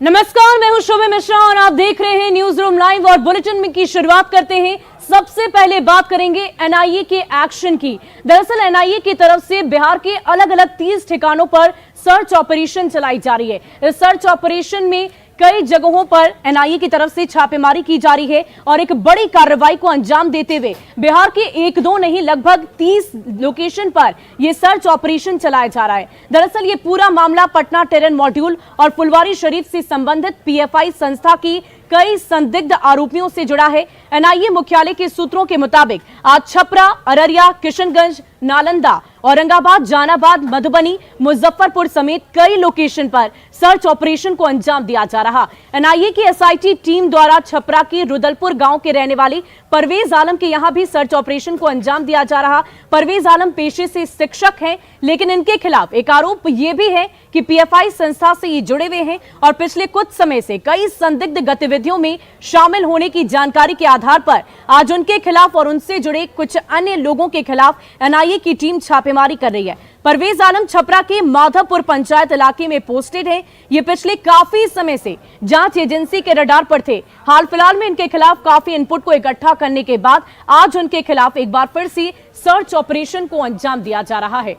नमस्कार, मैं हूं शोभा मिश्रा और आप देख रहे हैं न्यूज रूम लाइव। और बुलेटिन में की शुरुआत करते हैं। सबसे पहले बात करेंगे एनआईए के एक्शन की। दरअसल एनआईए की तरफ से बिहार के अलग अलग 30 ठिकानों पर सर्च ऑपरेशन चलाई जा रही है। इस सर्च ऑपरेशन में कई जगहों पर एनआईए की तरफ से छापेमारी की जा रही है और एक बड़ी कार्रवाई को अंजाम देते हुए बिहार के एक दो नहीं लगभग 30 लोकेशन पर यह सर्च ऑपरेशन चलाया जा रहा है। दरअसल ये पूरा मामला पटना टेरर मॉड्यूल और फुलवारी शरीफ से संबंधित पीएफआई संस्था की कई संदिग्ध आरोपियों से जुड़ा है। एनआईए मुख्यालय के सूत्रों के मुताबिक आज छपरा, अररिया, किशनगंज, नालंदा, औरंगाबाद, जहानाबाद, मधुबनी, मुजफ्फरपुर समेत कई लोकेशन पर सर्च ऑपरेशन को अंजाम दिया जा रहा। एनआईए की एसआईटी टीम द्वारा छपरा के रुदलपुर गांव के रहने वाले परवेज आलम के यहां भी सर्च ऑपरेशन को अंजाम दिया जा रहा। परवेज आलम पेशे से शिक्षक हैं, लेकिन इनके खिलाफ एक आरोप यह भी है कि पीएफआई संस्था से ये जुड़े हुए हैं और पिछले कुछ समय से कई संदिग्ध गतिविधियों में शामिल होने की जानकारी के आधार पर आज उनके खिलाफ और उनसे जुड़े कुछ अन्य लोगों के खिलाफ एनआईए की टीम छापेमारी कर रही है। परवेज आलम छपरा के माधवपुर पंचायत इलाके में पोस्टेड है। ये पिछले काफी समय से जांच एजेंसी के रडार पर थे। हाल फिलहाल में इनके खिलाफ काफी इनपुट को इकट्ठा करने के बाद आज उनके खिलाफ एक बार फिर से सर्च ऑपरेशन को अंजाम दिया जा रहा है।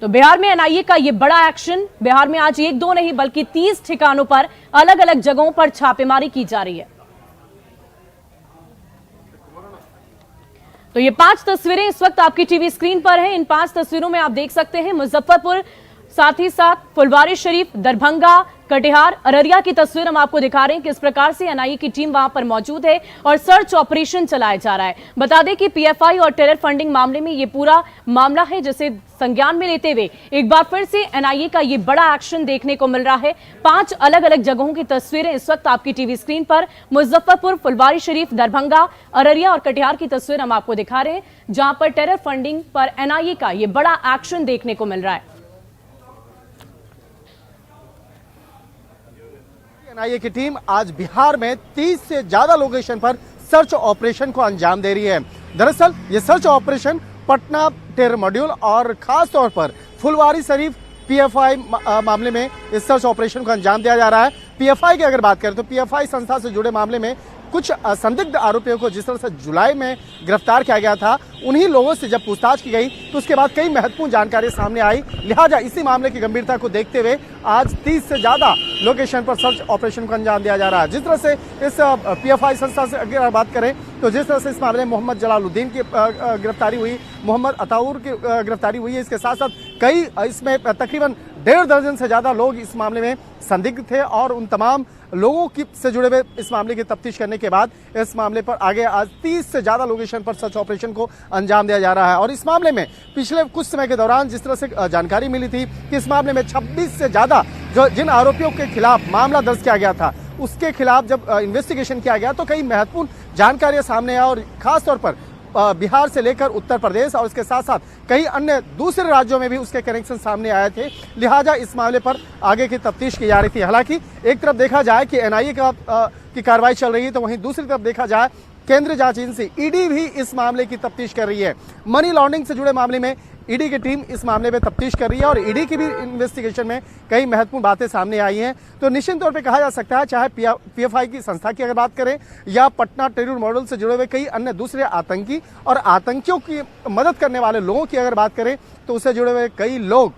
तो बिहार में एनआईए का यह बड़ा एक्शन। बिहार में आज एक दो नहीं बल्कि 30 ठिकानों पर अलग अलग जगहों पर छापेमारी की जा रही है। तो ये 5 तस्वीरें इस वक्त आपकी टीवी स्क्रीन पर हैं। इन 5 तस्वीरों में आप देख सकते हैं मुजफ्फरपुर, साथ ही साथ फुलवारी शरीफ, दरभंगा, कटिहार, अररिया की तस्वीर हम आपको दिखा रहे हैं। किस प्रकार से एनआईए की टीम वहां पर मौजूद है और सर्च ऑपरेशन चलाया जा रहा है। बता दें कि पीएफआई और टेरर फंडिंग मामले में ये पूरा मामला है, जिसे संज्ञान में लेते हुए एक बार फिर से एनआईए का ये बड़ा एक्शन देखने को मिल रहा है। 5 अलग अलग जगहों की तस्वीरें इस वक्त आपकी टीवी स्क्रीन पर मुजफ्फरपुर, फुलवारी शरीफ, दरभंगा, अररिया और कटिहार की तस्वीर हम आपको दिखा रहे हैं, जहां पर टेरर फंडिंग पर एनआईए का ये बड़ा एक्शन देखने को मिल रहा है। एनआईए की टीम आज बिहार में 30 से ज्यादा लोकेशन पर सर्च ऑपरेशन को अंजाम दे रही है। दरअसल ये search operation Patna terror module और खास तौर पर फुलवारी शरीफ पीएफआई मामले में इस सर्च ऑपरेशन को अंजाम दिया जा रहा है। पीएफआई की अगर बात करें तो पीएफआई संस्था से जुड़े मामले में कुछ संदिग्ध आरोपियों को जिस तरह से जुलाई में गिरफ्तार किया गया था, उन्हीं लोगों से जब पूछताछ की गई तो उसके बाद कई महत्वपूर्ण जानकारी सामने आई। लिहाजा इसी मामले की गंभीरता को देखते हुए आज 30 से ज्यादा लोकेशन पर सर्च ऑपरेशन को अंजाम दिया जा रहा है। जिस तरह से इस पीएफआई संस्था से अगर बात करें तो जिस तरह से इस मामले में मोहम्मद जलालुद्दीन की गिरफ्तारी हुई, मोहम्मद अताउर की गिरफ्तारी हुई है, इसके साथ साथ कई इसमें तकरीबन 1.5 दर्जन से ज्यादा लोग इस मामले में संदिग्ध थे और उन तमाम लोगों की से जुड़े हुए इस मामले की तफ्तीश करने के बाद इस मामले पर आगे आज 30 से ज्यादा लोकेशन पर सर्च ऑपरेशन को अंजाम दिया जा रहा है। और इस मामले में पिछले कुछ समय के दौरान जिस तरह से जानकारी मिली थी कि इस मामले में 26 से ज्यादा जिन आरोपियों के खिलाफ मामला दर्ज किया गया था, उसके खिलाफ जब इन्वेस्टिगेशन किया गया तो कई महत्वपूर्ण जानकारियां सामने आई और खासतौर पर बिहार से लेकर उत्तर प्रदेश और इसके साथ साथ कई अन्य दूसरे राज्यों में भी उसके कनेक्शन सामने आए थे। लिहाजा इस मामले पर आगे की तफ्तीश की जा रही थी। हालांकि एक तरफ देखा जाए कि एनआईए की कार्रवाई चल रही है, तो वहीं दूसरी तरफ देखा जाए केंद्रीय जांच एजेंसी ईडी भी इस मामले की तफ्तीश कर रही है। मनी लॉन्ड्रिंग से जुड़े मामले में ईडी की टीम इस मामले में तफ्तीश कर रही है और ईडी की भी इन्वेस्टिगेशन में कई महत्वपूर्ण बातें सामने आई हैं। तो निश्चित तौर पे कहा जा सकता है, चाहे पीएफआई की संस्था की अगर बात करें या पटना टेरर मॉडल से जुड़े हुए कई अन्य दूसरे आतंकी और आतंकियों की मदद करने वाले लोगों की अगर बात करें तो उससे जुड़े हुए कई लोग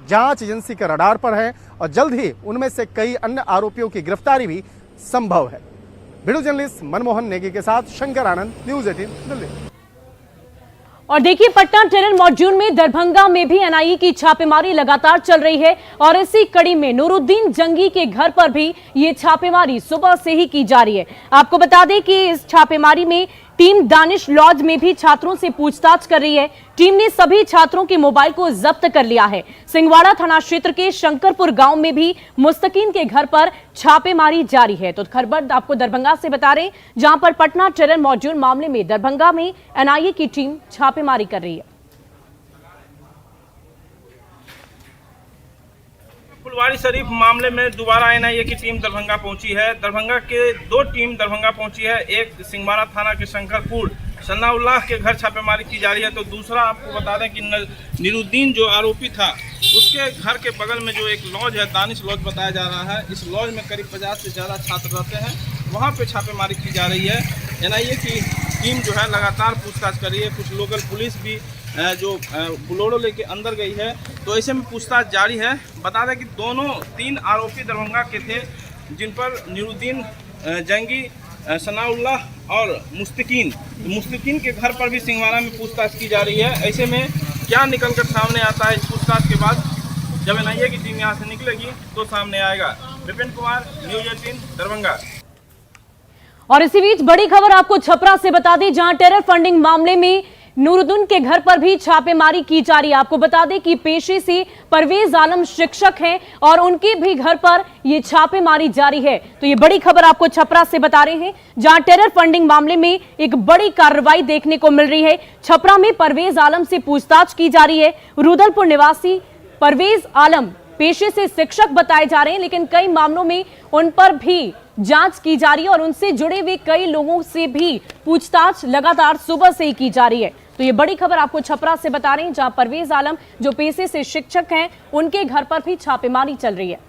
जांच एजेंसी के रडार पर हैं और जल्द ही उनमें से कई अन्य आरोपियों की गिरफ्तारी भी संभव है। वीडियो जर्नलिस्ट मनमोहन नेगी के साथ शंकर आनंद, न्यूज 18 दिल्ली। और देखिए, पटना टेरर मॉड्यूल में, दरभंगा में भी एनआईए की छापेमारी लगातार चल रही है और इसी कड़ी में नूरुद्दीन जंगी के घर पर भी ये छापेमारी सुबह से ही की जा रही है। आपको बता दें कि इस छापेमारी में टीम दानिश लॉज में भी छात्रों से पूछताछ कर रही है। टीम ने सभी छात्रों के मोबाइल को जब्त कर लिया है। सिंगवाड़ा थाना क्षेत्र के शंकरपुर गांव में भी मुस्तकीन के घर पर छापेमारी जारी है। तो खबर आपको दरभंगा से बता रहे हैं, जहां पर पटना टेरर मॉड्यूल मामले में दरभंगा में एनआईए की टीम छापेमारी कर रही है। फुलवारी शरीफ मामले में दोबारा एनआईए की टीम दरभंगा पहुंची है। दरभंगा के 2 टीम दरभंगा पहुंची है। एक सिंगवाड़ा थाना के शंकरपुर सनाउल्लाह के घर छापेमारी की जा रही है। तो दूसरा आपको बता दें कि निरुद्दीन जो आरोपी था उसके घर के बगल में जो एक लॉज है, दानिश लॉज बताया जा रहा है, इस लॉज में करीब 50 से ज़्यादा छात्र रहते हैं, वहाँ पे छापेमारी की जा रही है। एनआईए की टीम जो है लगातार पूछताछ कर रही है। कुछ लोकल पुलिस भी जो बुलोरो लेके अंदर गई है, तो ऐसे में पूछताछ जारी है। बता दें कि दोनों 3 आरोपी दरभंगा के थे, जिन पर निरुद्दीन, जंगी, सनाउल्लाह और मुस्तकीन के घर पर भी सिंहवाड़ा में पूछताछ की जा रही है। ऐसे में क्या निकलकर सामने आता है इस पूछताछ के बाद, जब एनआईए की टीम यहाँ से निकलेगी तो सामने आएगा। विपिन कुमार, न्यूज़ 18 दरभंगा। और इसी बीच बड़ी खबर आपको छपरा से बता दें, जहां टेरर फंडिंग मामले में नूरुद्दीन के घर पर भी छापेमारी की जा रही है। आपको बता दें कि पेशे से परवेज आलम शिक्षक हैं और उनके भी घर पर यह छापेमारी जारी है। तो ये बड़ी खबर आपको छपरा से बता रहे हैं, जहां टेरर फंडिंग मामले में एक बड़ी कार्रवाई देखने को मिल रही है। छपरा में परवेज आलम से पूछताछ की जा रही है। रुदलपुर निवासी परवेज आलम पेशे से शिक्षक बताए जा रहे हैं, लेकिन कई मामलों में उन पर भी जांच की जा रही है और उनसे जुड़े हुए कई लोगों से भी पूछताछ लगातार सुबह से ही की जा रही है। तो ये बड़ी खबर आपको छपरा से बता रहे हैं, जहां परवेज आलम जो पेशे से शिक्षक हैं, उनके घर पर भी छापेमारी चल रही है।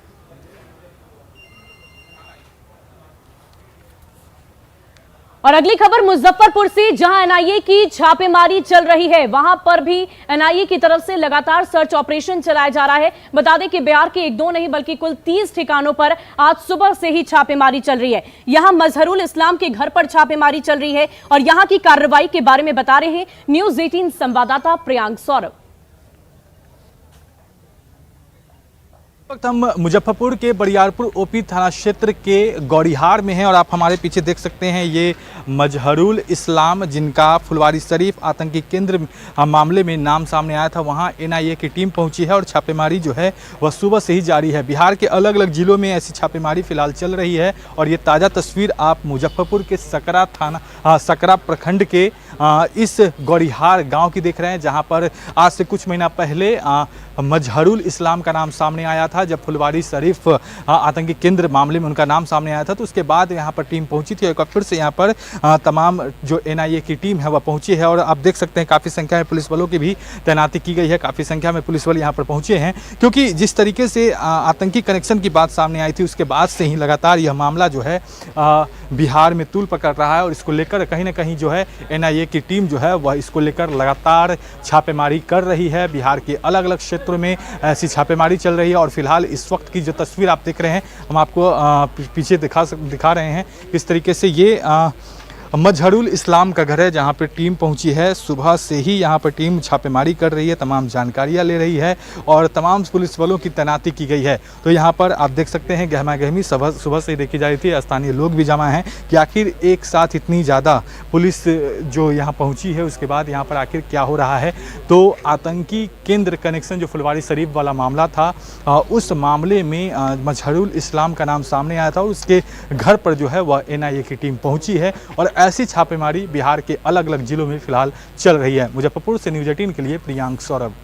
और अगली खबर मुजफ्फरपुर से, जहां एनआईए की छापेमारी चल रही है, वहां पर भी एनआईए की तरफ से लगातार सर्च ऑपरेशन चलाया जा रहा है। बता दें कि बिहार के 1-2 नहीं बल्कि कुल 30 ठिकानों पर आज सुबह से ही छापेमारी चल रही है। यहां मजहरुल इस्लाम के घर पर छापेमारी चल रही है और यहां की कार्रवाई के बारे में बता रहे हैं न्यूज़ 18 संवाददाता प्रियांक सौरभ। वक्त हम मुजफ्फरपुर के बरियारपुर ओपी थाना क्षेत्र के गौरीहार में हैं और आप हमारे पीछे देख सकते हैं ये मजहरुल इस्लाम, जिनका फुलवारी शरीफ आतंकी केंद्र मामले में नाम सामने आया था, वहां एनआईए की टीम पहुंची है और छापेमारी जो है वह सुबह से ही जारी है। बिहार के अलग अलग जिलों में ऐसी छापेमारी फिलहाल चल रही है और ये ताज़ा तस्वीर आप मुजफ्फरपुर के सकरा प्रखंड के इस गौरीहार गाँव की देख रहे हैं, जहाँ पर आज से कुछ महीना पहले मजहरुल इस्लाम का नाम सामने आया था। जब फुलवारी शरीफ आतंकी केंद्र मामले में उनका नाम सामने आया था, तो उसके बाद यहाँ पर टीम पहुंची थी। एक बार फिर से यहाँ पर तमाम जो एनआईए की टीम है वह पहुंची है और आप देख सकते हैं काफ़ी संख्या में पुलिस बलों की भी तैनाती की गई है। काफ़ी संख्या में पुलिस बल यहाँ पर पहुंचे हैं, क्योंकि जिस तरीके से आतंकी कनेक्शन की बात सामने आई थी, उसके बाद से ही लगातार यह मामला जो है बिहार में तूल पकड़ रहा है और इसको लेकर कहीं ना कहीं जो है एनआईए की टीम जो है वह इसको लेकर लगातार छापेमारी कर रही है। बिहार के अलग अलग क्षेत्रों में ऐसी छापेमारी चल रही है और फिलहाल इस वक्त की जो तस्वीर आप देख रहे हैं, हम आपको पीछे दिखा रहे हैं किस तरीके से ये मजहरुल इस्लाम का घर है, जहाँ पर टीम पहुंची है। सुबह से ही यहाँ पर टीम छापेमारी कर रही है, तमाम जानकारियाँ ले रही है और तमाम पुलिस बलों की तैनाती की गई है। तो यहाँ पर आप देख सकते हैं गहमा गहमी सुबह से ही देखी जा रही थी। स्थानीय लोग भी जमा हैं कि आखिर एक साथ इतनी ज़्यादा पुलिस जो यहाँ पहुँची है, उसके बाद यहाँ पर आखिर क्या हो रहा है। तो आतंकी केंद्र कनेक्शन जो फुलवारी शरीफ वाला मामला था, उस मामले में मजहरुल इस्लाम का नाम सामने आया था और उसके घर पर जो है वह एनआईए की टीम पहुँची है और ऐसी छापेमारी बिहार के अलग अलग जिलों में फिलहाल चल रही है। मुजफ्फरपुर से न्यूज़ 18 के लिए प्रियांक सौरभ।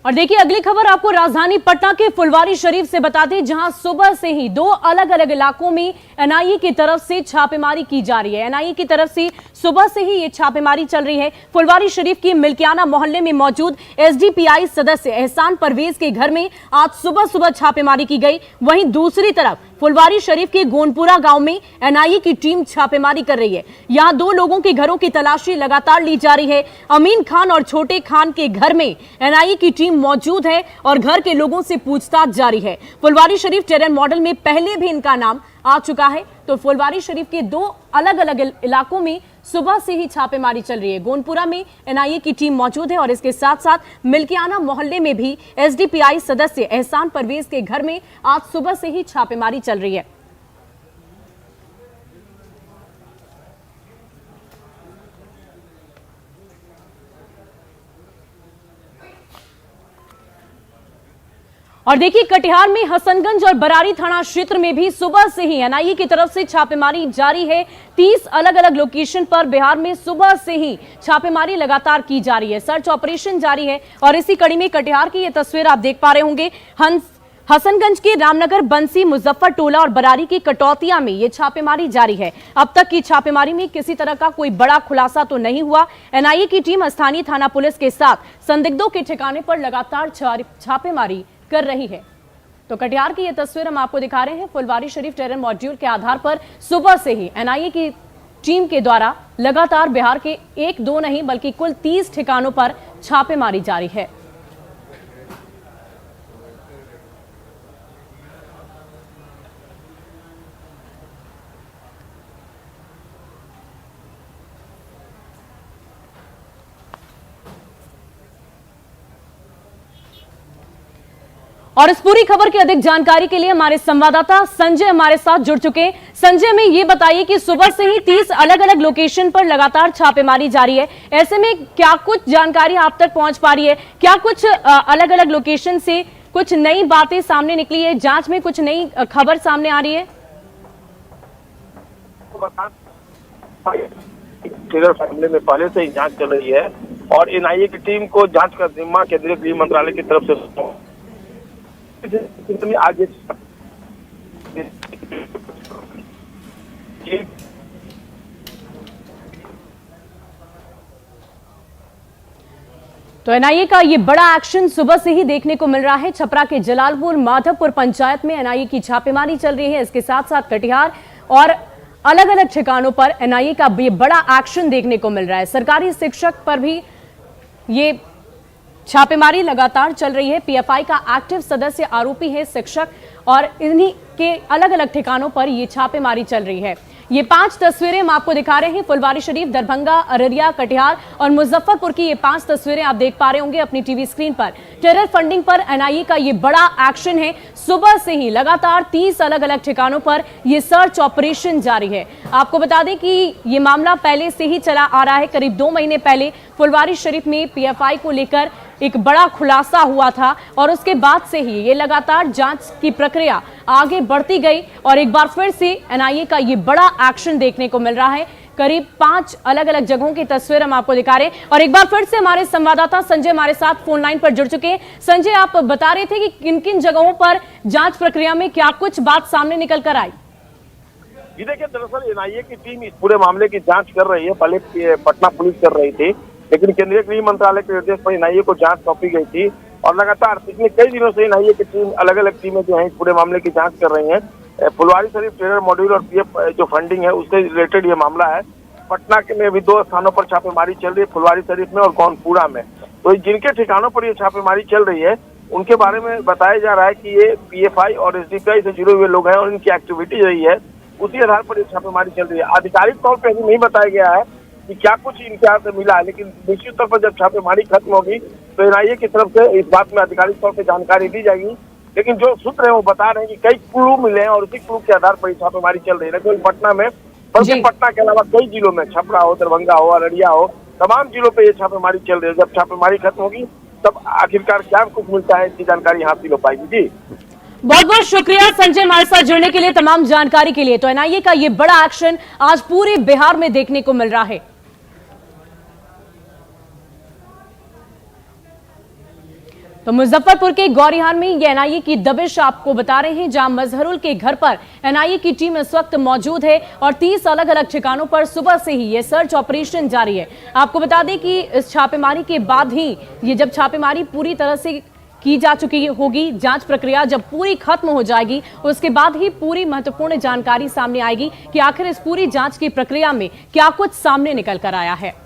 और देखिए अगली खबर आपको राजधानी पटना के फुलवारी शरीफ से बता दें, जहां सुबह से ही 2 अलग अलग इलाकों में एनआईए की तरफ से छापेमारी की जा रही है। एनआईए की तरफ से सुबह से ही ये छापेमारी चल रही है। फुलवारी शरीफ के मिल्कियाना मोहल्ले में मौजूद एसडीपीआई सदस्य एहसान परवेज के घर में आज सुबह छापेमारी की गई। वहीं दूसरी तरफ फुलवारी शरीफ के गोनपुरा गांव में एनआईए की टीम छापेमारी कर रही है। यहां 2 लोगों के घरों की तलाशी लगातार ली जा रही है। अमीन खान और छोटे खान के घर में एनआईए की टीम मौजूद है और घर के लोगों से पूछताछ जारी है। फुलवारी शरीफ टेरर मॉडल में पहले भी इनका नाम आ चुका है। तो फुलवारी शरीफ के 2 अलग अलग इलाकों में सुबह से ही छापेमारी चल रही है। गोनपुरा में एनआईए की टीम मौजूद है और इसके साथ साथ मिल्कियाना मोहल्ले में भी एसडीपीआई सदस्य एहसान परवेज के घर में आज सुबह से ही छापेमारी चल रही है। और देखिए कटिहार में हसनगंज और बरारी थाना क्षेत्र में भी सुबह से ही एनआईए की तरफ से छापेमारी जारी है। 30 अलग अलग लोकेशन पर बिहार में सुबह से ही छापेमारी लगातार की जा रही है, सर्च ऑपरेशन जारी है। और इसी कड़ी में कटिहार की ये तस्वीर आप देख पा रहे होंगे। हसनगंज के रामनगर, बंसी, मुजफ्फर टोला और बरारी की कटौतिया में ये छापेमारी जारी है। अब तक की छापेमारी में किसी तरह का कोई बड़ा खुलासा तो नहीं हुआ। एनआईए की टीम स्थानीय थाना पुलिस के साथ संदिग्धों के ठिकाने पर लगातार छापेमारी कर रही है। तो कटिहार की ये तस्वीर हम आपको दिखा रहे हैं। फुलवारी शरीफ टेरर मॉड्यूल के आधार पर सुबह से ही एनआईए की टीम के द्वारा लगातार बिहार के 1-2 नहीं बल्कि कुल 30 ठिकानों पर छापेमारी जारी है। और इस पूरी खबर की अधिक जानकारी के लिए हमारे संवाददाता संजय हमारे साथ जुड़ चुके हैं। संजय, में ये बताइए कि सुबह से ही 30 अलग अलग लोकेशन पर लगातार छापेमारी जारी है। ऐसे में क्या कुछ जानकारी आप तक पहुंच पा रही है? क्या कुछ अलग अलग लोकेशन से कुछ नई बातें सामने निकली है? जांच में कुछ नई खबर सामने आ रही है? टेरर मामले में पहले से ही जांच चल रही है और एनआईए की टीम को जांच का जिम्मा केंद्रीय गृह मंत्रालय की तरफ से आज तो एनआईए का ये बड़ा एक्शन सुबह से ही देखने को मिल रहा है। छपरा के जलालपुर माधवपुर पंचायत में एनआईए की छापेमारी चल रही है। इसके साथ साथ कटिहार और अलग अलग ठिकानों पर एनआईए का ये बड़ा एक्शन देखने को मिल रहा है। सरकारी शिक्षक पर भी ये छापेमारी लगातार चल रही है। पीएफआई का एक्टिव सदस्य आरोपी है शिक्षक और इन्हीं के अलग अलग ठिकानों पर ये छापेमारी चल रही है। ये 5 तस्वीरें हम आपको दिखा रहे हैं। फुलवारी शरीफ, दरभंगा, अररिया, कटिहार और मुजफ्फरपुर की ये 5 तस्वीरें आप देख पा रहे होंगे अपनी टीवी स्क्रीन पर। टेरर फंडिंग पर एनआईए का ये बड़ा एक्शन है। सुबह से ही लगातार 30 अलग अलग ठिकानों पर ये सर्च ऑपरेशन जारी है। आपको बता दें कि ये मामला पहले से ही चला आ रहा है। करीब 2 महीने पहले फुलवारी शरीफ में पीएफआई को लेकर एक बड़ा खुलासा हुआ था और उसके बाद से ही ये लगातार जांच की प्रक्रिया आगे बढ़ती गई और एक बार फिर से एनआईए का ये बड़ा एक्शन देखने को मिल रहा है। करीब 5 अलग अलग जगहों की तस्वीर हम आपको दिखा रहे हैं और एक बार फिर से हमारे संवाददाता संजय हमारे साथ फोन लाइन पर जुड़ चुके हैं। संजय, आप बता रहे थे कि किन किन जगहों पर जांच प्रक्रिया में क्या कुछ बात सामने निकल कर आई? जी देखिए, दरअसल एनआईए की टीम इस पूरे मामले की जांच कर रही है। पहले पटना पुलिस कर रही थी, लेकिन केंद्रीय गृह मंत्रालय के निर्देश पर एनआईए को जांच सौंपी गई थी और लगातार पिछले कई दिनों से एनआईए की टीम अलग अलग टीमें जो है इस पूरे मामले की जांच कर रही हैं। फुलवारी शरीफ टेरर मॉड्यूल और पीएफ जो फंडिंग है उससे रिलेटेड ये मामला है। पटना के में भी 2 स्थानों पर छापेमारी चल रही है, फुलवारी शरीफ में और गौनपुरा में। तो जिनके ठिकानों पर ये छापेमारी चल रही है उनके बारे में बताया जा रहा है कि ये पीएफआई और एसडीपीआई से जुड़े हुए लोग हैं और इनकी एक्टिविटी रही है, उसी आधार पर ये छापेमारी चल रही है। आधिकारिक तौर पर अभी नहीं बताया गया है कि क्या कुछ इनके हाथ में मिला है, लेकिन निश्चित तौर पर जब छापेमारी खत्म होगी तो एनआईए की तरफ से इस बात में आधिकारिक तौर पर जानकारी दी जाएगी। लेकिन जो सूत्र है वो बता रहे हैं कि कई क्लू मिले हैं और उसी क्लू के आधार पर छापेमारी चल रही है। लेकिन पटना में, बल्कि पटना के अलावा कई जिलों में, छपरा हो, दरभंगा हो, अररिया हो, तमाम जिलों पे ये छापेमारी चल रही है। जब छापेमारी खत्म होगी तब आखिरकार क्या कुछ मिलता है इसकी जानकारी हासिल हो पाएगी। जी बहुत बहुत शुक्रिया संजय हमारे साथ जुड़ने के लिए, तमाम जानकारी के लिए। तो एनआईए का ये बड़ा एक्शन आज पूरे बिहार में देखने को मिल रहा है। तो मुजफ्फरपुर के गौरीहार में ये एनआईए की दबिश आपको बता रहे हैं, जहां मजहरुल के घर पर एनआईए की टीम इस वक्त मौजूद है और 30 अलग अलग ठिकानों पर सुबह से ही ये सर्च ऑपरेशन जारी है। आपको बता दें कि इस छापेमारी के बाद ही ये जब छापेमारी पूरी तरह से की जा चुकी होगी, जांच प्रक्रिया जब पूरी खत्म हो जाएगी उसके बाद ही पूरी महत्वपूर्ण जानकारी सामने आएगी कि आखिर इस पूरी जांच की प्रक्रिया में क्या कुछ सामने निकल कर आया है।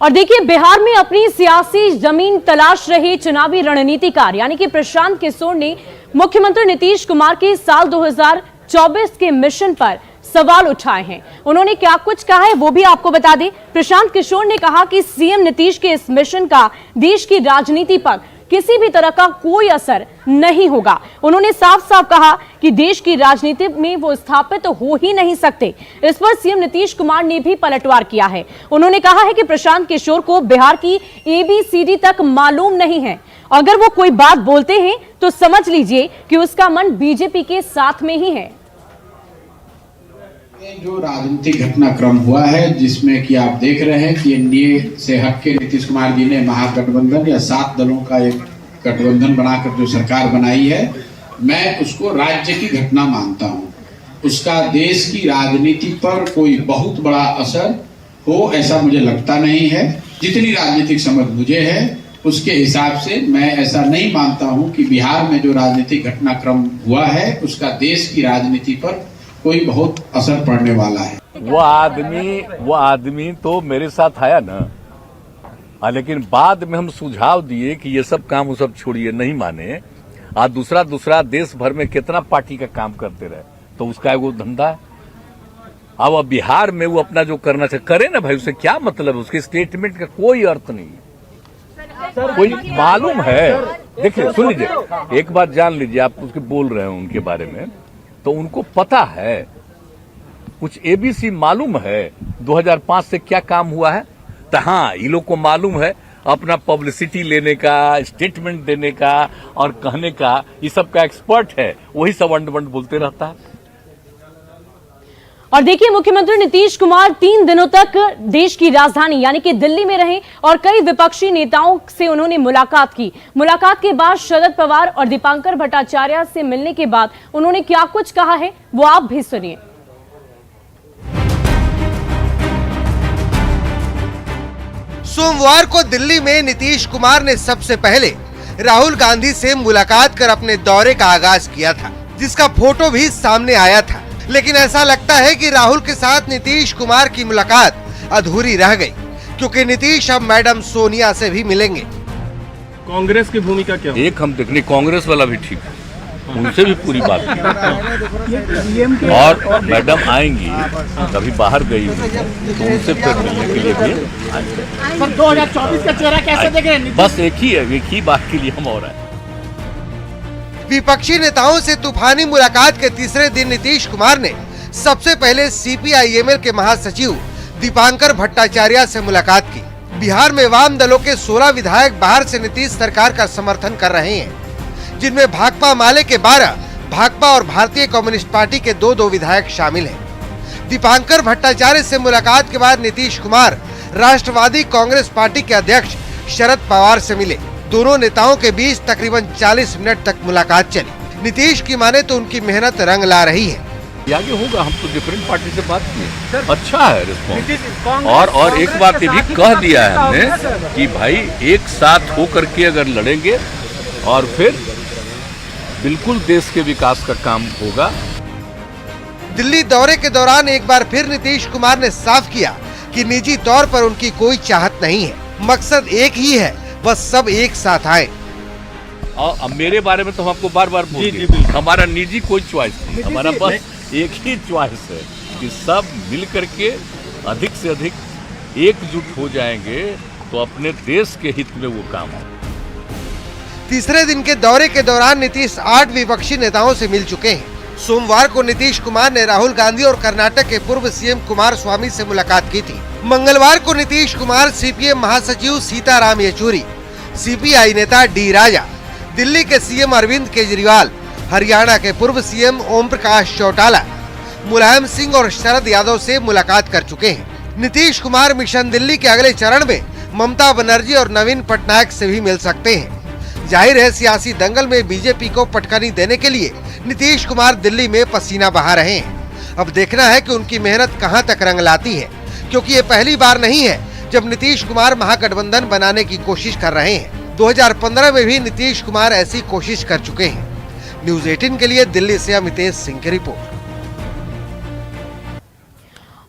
और देखिए, बिहार में अपनी सियासी जमीन तलाश रहे चुनावी रणनीतिकार यानी कि प्रशांत किशोर ने मुख्यमंत्री नीतीश कुमार के साल 2024 के मिशन पर सवाल उठाए हैं। उन्होंने क्या कुछ कहा है वो भी आपको बता दें। प्रशांत किशोर ने कहा कि सीएम नीतीश के इस मिशन का देश की राजनीति पर किसी भी तरह का कोई असर नहीं होगा। उन्होंने साफ साफ कहा कि देश की राजनीति में वो स्थापित हो ही नहीं सकते। इस पर सीएम नीतीश कुमार ने भी पलटवार किया है। उन्होंने कहा है कि प्रशांत किशोर को बिहार की ABCD तक मालूम नहीं है। अगर वो कोई बात बोलते हैं तो समझ लीजिए कि उसका मन बीजेपी के साथ में ही है। जो राजनीतिक घटनाक्रम हुआ है जिसमें कि आप देख रहे हैं कि एनडीए से हटके नीतीश कुमार जी ने महागठबंधन या 7 दलों का एक गठबंधन बनाकर जो सरकार बनाई है, मैं उसको राज्य की घटना मानता हूं। उसका देश की राजनीति पर कोई बहुत बड़ा असर हो ऐसा मुझे लगता नहीं है। जितनी राजनीतिक समझ मुझे है उसके हिसाब से मैं ऐसा नहीं मानता हूं कि बिहार में जो राजनीतिक घटनाक्रम हुआ है उसका देश की राजनीति पर कोई बहुत असर पड़ने वाला है। वो आदमी तो मेरे साथ आया ना, लेकिन बाद में हम सुझाव दिए कि ये सब काम वो सब छोड़िए, नहीं माने। आज दूसरा देश भर में कितना पार्टी का काम करते रहे, तो उसका वो धंधा है। अब बिहार में वो अपना जो करना चाहिए करे ना भाई, उससे क्या मतलब है? उसके स्टेटमेंट का कोई अर्थ नहीं, कोई मालूम है। देखिए सुन लीजिए, एक बात जान लीजिए, आप उसके बोल रहे हैं उनके बारे में, तो उनको पता है, कुछ ABC मालूम है 2005 से क्या काम हुआ है। तो हाँ, ये लोग को मालूम है अपना पब्लिसिटी लेने का, स्टेटमेंट देने का और कहने का, ये सब का एक्सपर्ट है, वही सब अंड बोलते रहता है। और देखिए, मुख्यमंत्री नीतीश कुमार 3 दिनों तक देश की राजधानी यानी कि दिल्ली में रहे और कई विपक्षी नेताओं से उन्होंने मुलाकात की। मुलाकात के बाद शरद पवार और दीपांकर भट्टाचार्य से मिलने के बाद उन्होंने क्या कुछ कहा है, वो आप भी सुनिए। सोमवार को दिल्ली में नीतीश कुमार ने सबसे पहले राहुल गांधी से मुलाकात कर अपने दौरे का आगाज किया था, जिसका फोटो भी सामने आया था। लेकिन ऐसा लगता है कि राहुल के साथ नीतीश कुमार की मुलाकात अधूरी रह गई, क्योंकि नीतीश अब मैडम सोनिया से भी मिलेंगे। कांग्रेस की भूमिका क्या? एक हम देखने, कांग्रेस वाला भी ठीक है, उनसे भी पूरी बात की। और मैडम आएंगी, कभी बाहर गई तो उनसे फिर मिलने के लिए भी। 2024 का चेहरा कैसे देख रहे हैं? बस एक ही बात के लिए हम हो रहा है। विपक्षी नेताओं से तूफानी मुलाकात के तीसरे दिन नीतीश कुमार ने सबसे पहले CPI-ML के महासचिव दीपांकर भट्टाचार्य से मुलाकात की। बिहार में वाम दलों के 16 विधायक बाहर से नीतीश सरकार का समर्थन कर रहे हैं, जिनमें भाकपा माले के 12, भाकपा और भारतीय कम्युनिस्ट पार्टी के 2 विधायक शामिल हैं। दीपांकर भट्टाचार्य से मुलाकात के बाद नीतीश कुमार राष्ट्रवादी कांग्रेस पार्टी के अध्यक्ष शरद पवार से मिले। दोनों नेताओं के बीच तकरीबन 40 मिनट तक मुलाकात चली। नीतीश की माने तो उनकी मेहनत रंग ला रही है। आगे होगा, हम तो डिफरेंट पार्टी से बात किए, अच्छा है रिस्पॉन्स। और एक बात ये भी कह दिया है हमने कि भाई एक साथ होकर के अगर लड़ेंगे और फिर बिल्कुल देश के विकास का काम होगा। दिल्ली दौरे के दौरान एक बार फिर नीतीश कुमार ने साफ किया कि निजी तौर पर उनकी कोई चाहत नहीं है, मकसद एक ही है, बस सब एक साथ आए। और मेरे बारे में तो हम आपको बार बार बोलते हैं, हमारा निजी कोई चॉइस नहीं, हमारा बस एक ही चॉइस है कि सब मिल करके अधिक से अधिक एकजुट हो जाएंगे तो अपने देश के हित में वो काम हो। तीसरे दिन के दौरे के दौरान नीतीश 8 विपक्षी नेताओं से मिल चुके हैं। सोमवार को नीतीश कुमार ने राहुल गांधी और कर्नाटक के पूर्व CM कुमारस्वामी से मुलाकात की थी। मंगलवार को नीतीश कुमार CPM महासचिव सीताराम येचुरी, CPI नेता D राजा, दिल्ली के CM अरविंद केजरीवाल, हरियाणा के पूर्व CM ओम प्रकाश चौटाला, मुलायम सिंह और शरद यादव से मुलाकात कर चुके हैं। नीतीश कुमार मिशन दिल्ली के अगले चरण में ममता बनर्जी और नवीन पटनायक से भी मिल सकते हैं। जाहिर है, सियासी दंगल में बीजेपी को पटखनी देने के लिए नीतीश कुमार दिल्ली में पसीना बहा रहे हैं। अब देखना है कि उनकी मेहनत कहां तक रंग लाती है, क्योंकि ये पहली बार नहीं है जब नीतीश कुमार महागठबंधन बनाने की कोशिश कर रहे हैं। 2015 में भी नीतीश कुमार ऐसी कोशिश कर चुके हैं। न्यूज़ 18 के लिए दिल्ली से अमितेश सिंह की रिपोर्ट।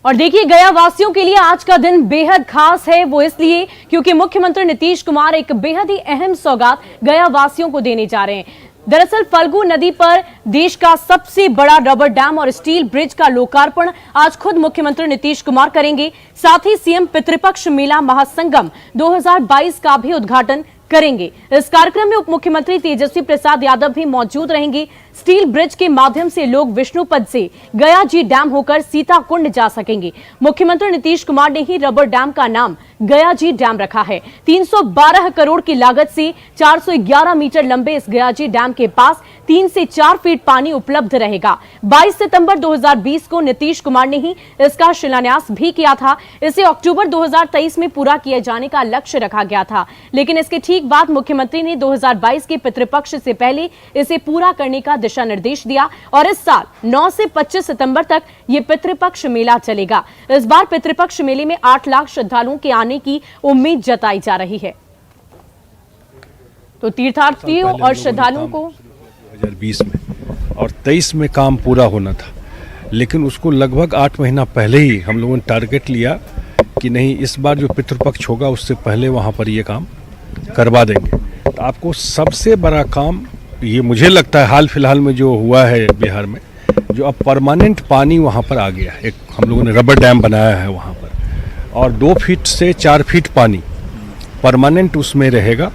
और देखिए, गया वासियों के लिए आज का दिन बेहद खास है। वो इसलिए क्योंकि मुख्यमंत्री नीतीश कुमार एक बेहद ही अहम सौगात गया वासियों को देने जा रहे हैं। दरअसल फल्गु नदी पर देश का सबसे बड़ा रबर डैम और स्टील ब्रिज का लोकार्पण आज खुद मुख्यमंत्री नीतीश कुमार करेंगे। साथ ही CM पितृपक्ष मेला महासंगम 2022 का भी उद्घाटन करेंगे। इस कार्यक्रम में उप मुख्यमंत्री तेजस्वी प्रसाद यादव भी मौजूद रहेंगे। स्टील ब्रिज के माध्यम से लोग विष्णुपद से गया जी डैम होकर सीताकुंड जा सकेंगे। मुख्यमंत्री नीतीश कुमार ने ही रबर डैम का नाम गया जी डैम रखा है। 312 करोड़ की लागत से 411 मीटर लंबे इस गया जी डैम के पास 3 से 4 फीट पानी उपलब्ध रहेगा। 22 सितंबर 2020 को नीतीश कुमार ने ही इसका शिलान्यास भी किया था। इसे अक्टूबर 2023 में पूरा किए जाने का लक्ष्य रखा गया था, लेकिन इसके ठीक बाद मुख्यमंत्री ने 2022 के पितृपक्ष से पहले इसे पूरा करने का दिशा निर्देश दिया और इस साल 9 से 25 सितंबर तक ये पितृपक्ष मेला चलेगा। इस बार पितृपक्ष मेले में 8 लाख श्रद्धालुओं के आने की उम्मीद जताई जा रही है। तो तीर्थार्थियों और श्रद्धालुओं को 2020 में और 23 में काम पूरा होना था, लेकिन उसको लगभग 8 महीना पहले ही हम लोगों ने टारगेट लिया कि नहीं, इस बार जो पितृपक्ष होगा उससे पहले वहाँ पर ये काम करवा देंगे। तो आपको सबसे बड़ा काम ये मुझे लगता है हाल फिलहाल में जो हुआ है बिहार में, जो अब परमानेंट पानी वहाँ पर आ गया है। एक हम लोगों ने रबर डैम बनाया है वहाँ पर और 2 फीट से 4 फीट पानी परमानेंट उसमें रहेगा।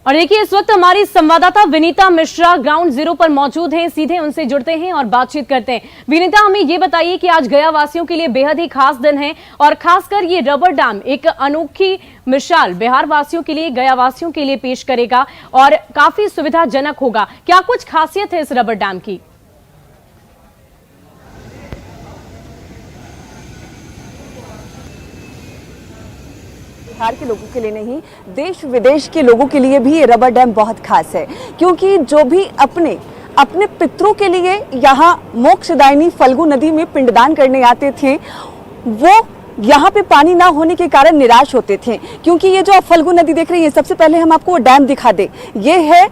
और देखिए, इस वक्त हमारी संवाददाता विनीता मिश्रा ग्राउंड जीरो पर मौजूद हैं। सीधे उनसे जुड़ते हैं और बातचीत करते हैं। विनीता, हमें ये बताइए कि आज गया वासियों के लिए बेहद ही खास दिन है और खासकर ये रबर डैम एक अनोखी मिसाल बिहार वासियों के लिए, गया वासियों के लिए पेश करेगा और काफी सुविधाजनक होगा। क्या कुछ खासियत है इस रबर डैम की? बिहार के लोगों के लिए नहीं, देश विदेश के लोगों के लिए भी ये रबर डैम बहुत खास है, क्योंकि जो भी अपने पितरों के लिए यहाँ मोक्षदायिनी फल्गु नदी में पिंडदान करने आते थे, वो यहाँ पे पानी ना होने के कारण निराश होते थे। क्योंकि ये जो आप फल्गु नदी देख रही है, सबसे पहले हम आपको वो डैम दिखा दे। ये है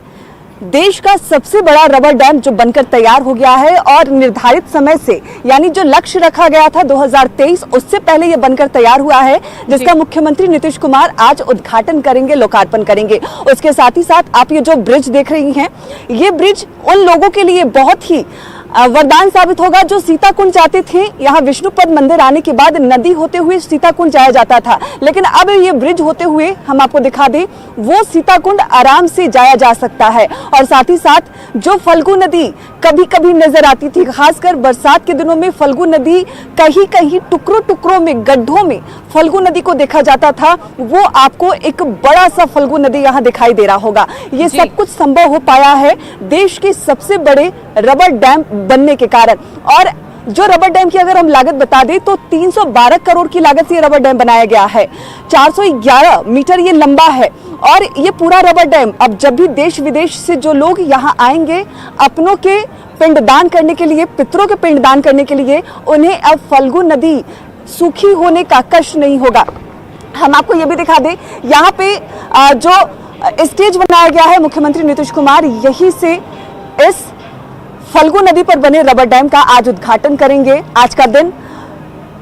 देश का सबसे बड़ा रबर डैम जो बनकर तैयार हो गया है और निर्धारित समय से, यानी जो लक्ष्य रखा गया था 2023, उससे पहले ये बनकर तैयार हुआ है, जिसका मुख्यमंत्री नीतीश कुमार आज उद्घाटन करेंगे, लोकार्पण करेंगे। उसके साथ ही साथ आप ये जो ब्रिज देख रही हैं, ये ब्रिज उन लोगों के लिए बहुत ही वरदान साबित होगा जो सीताकुंड जाते थे। यहाँ विष्णुपद मंदिर आने के बाद नदी होते हुए सीताकुंड जाया जाता था, लेकिन अब ये ब्रिज होते हुए हम आपको दिखा दें, वो सीताकुंड आराम से जाया जा सकता है। और साथ ही साथ जो फल्गु नदी कभी कभी नजर आती थी, खासकर बरसात के दिनों में फल्गु नदी कहीं कहीं टुकड़ों टुकड़ों में, गड्ढों में फल्गु नदी को देखा जाता था, वो आपको एक बड़ा सा फल्गु नदी यहाँ दिखाई दे रहा होगा। ये सब कुछ संभव हो पाया है देश के सबसे बड़े रबर डैम बनने के कारण। और जो रबर डैम की अगर हम लागत बता दें तो 312 करोड़ की लागत से ये रबर डैम बनाया गया है। 411 मीटर ये लंबा है और ये पूरा रबर डैम अब जब भी देश विदेश से जो लोग यहाँ आएंगे अपनों के पिंडदान करने के लिए, पितरों के पिंडदान करने के लिए, उन्हें अब फल्गु नदी सूखी होने का कष्ट नहीं होगा। हम आपको ये भी दिखा दें, यहाँ पे जो स्टेज बनाया गया है, मुख्यमंत्री नीतीश कुमार यहीं से इस फल्गु नदी पर बने रबर डैम का आज उद्घाटन करेंगे। आज का दिन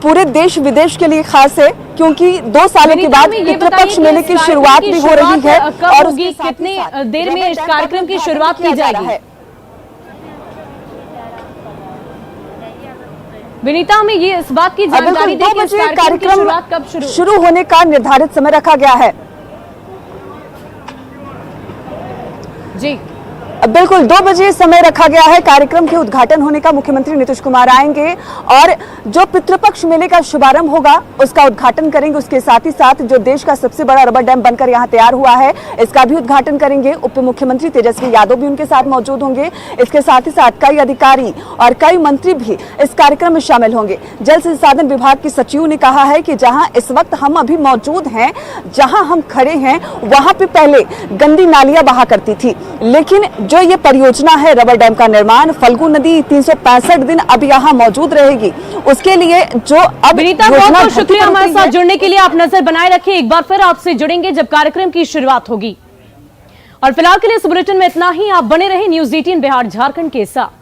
पूरे देश विदेश के लिए खास है, क्योंकि 2 सालों के बाद पितृपक्ष मेले की शुरुआत भी हो रही है। और उसकी कितने देर में इस कार्यक्रम की शुरुआत की जाएगी? विनीता, हमें ये इस बात की जानकारी दें कि इस कार्यक्रम की शुरुआत कब शुरू होने का निर्धारित समय रखा गया है। जी बिल्कुल 2 बजे समय रखा गया है कार्यक्रम के उद्घाटन होने का। मुख्यमंत्री नीतीश कुमार आएंगे और जो पितृपक्ष मेले का शुभारंभ होगा उसका उद्घाटन करेंगे। उसके साथ ही साथ जो देश का सबसे बड़ा रबर डैम बनकर यहाँ तैयार हुआ है, इसका भी उद्घाटन करेंगे। उप मुख्यमंत्री तेजस्वी यादव भी उनके साथ मौजूद होंगे। इसके साथ ही साथ कई अधिकारी और कई मंत्री भी इस कार्यक्रम में शामिल होंगे। जल संसाधन विभाग की सचिव ने कहा है कि जहां इस वक्त हम अभी मौजूद हैं, जहां हम खड़े हैं, वहां पे पहले गंदी नालियां बहा करती थी, लेकिन जो ये परियोजना है रबर डैम का निर्माण, फल्गु नदी 365 दिन अब यहाँ मौजूद रहेगी। उसके लिए जो अब विनीता, बहुत बहुत शुक्रिया हमारे साथ जुड़ने के लिए। आप नजर बनाए रखें, एक बार फिर आपसे जुड़ेंगे जब कार्यक्रम की शुरुआत होगी। और फिलहाल के लिए इस बुलेटिन में इतना ही। आप बने रहे न्यूज़ 18 बिहार झारखंड के साथ।